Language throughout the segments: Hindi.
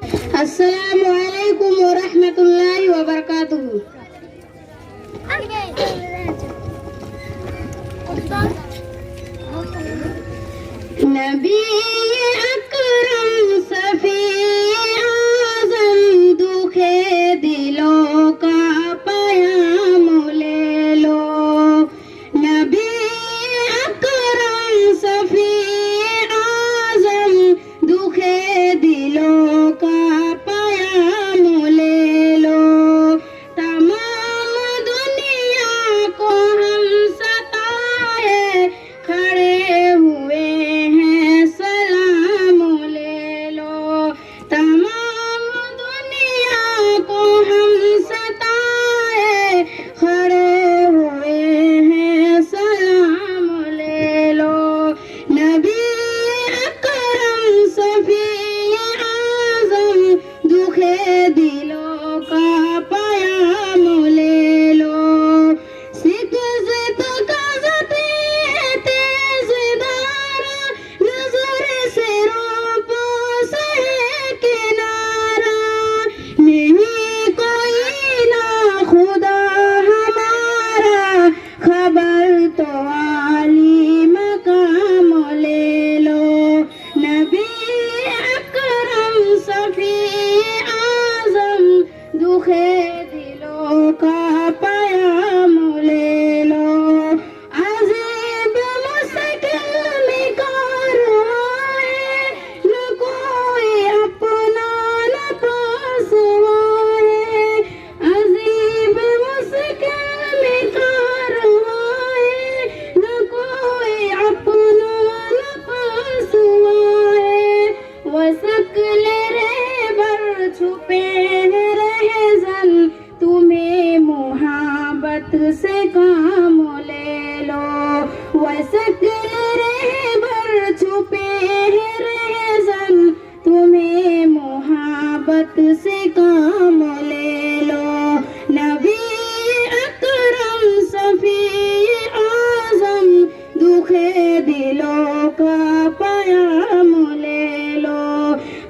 अस्सलामुअलैकुम वरहमतुल्लाहि वबरकातुहू। नबी अकरम सफी आज़म दुखे दिलों का पयाम ले लो। नबी अकरम सफी आज़म दुखे दिलों का पयाम ले लो। तमाम दुनिया को हम सताए खड़े हुए हैं, सलाम ले लो। तमाम दुनिया को हम सताए खड़े हुए हैं, सलाम ले लो। नबी अकरम सफी आज़म दुखे दिलों का पयाम ले लो। सिक जिद गज़ते तेज़ धारा नज़र से रोपो सहे किनारा। नहीं कोई ना खुदा हमारा, खबर तो आली मकाम ले लो। नबी अकरम सफी आज़म दुखे दिलों का पयाम ले लो। अजीब मुश्किल में कारवां है, न कोई अपना न पासवां है। अजीब मुश्किल में कारवां है, न कोई अपना न पासवां है। वो शक्ल रहबर छुपे रहज़न, तुम्हें मुहब्बत से काम ले लो। वो शक्ल रहबर छुपे रहज़न, तुम्हें मुहब्बत से काम ले लो। नबी अकरम सफी आज़म दुखे दिलों का पयाम ले लो।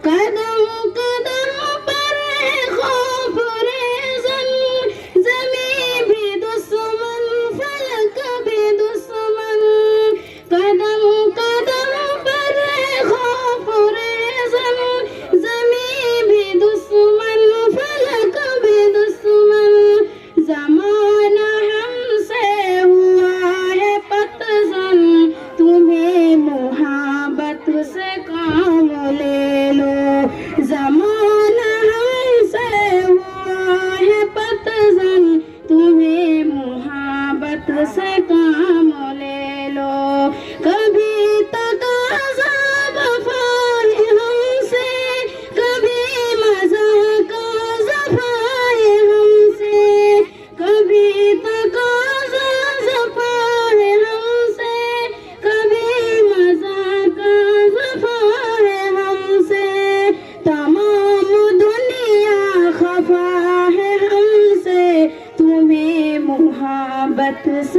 कदम कदम पर है खौफ रेज़न, ज़मीं भी दुश्मन फलक भी दुश्मन। कदम कदम पर है खौफ रेज़न, ज़मीं भी दुश्मन फलक भी दुश्मन। ज़माना हमसे हुआ है पतझन, तुम्हें मुहब्बत से काम ले लो। ज़माना हमसे हुआ है पतझन, तुम्हें मुहब्बत से काम ले लो। कभी तकाज़ा वफ़ा है हमसे, कभी मज़ाक़ ज़फ़ा है हमसे। कभी तकाज़ा ज़फ़ा है हमसे, कभी मज़ाक़ ज़फ़ा है हमसे। तमाम दुनिया खफ़ा है हमसे, तुम्हें मुहब्बत से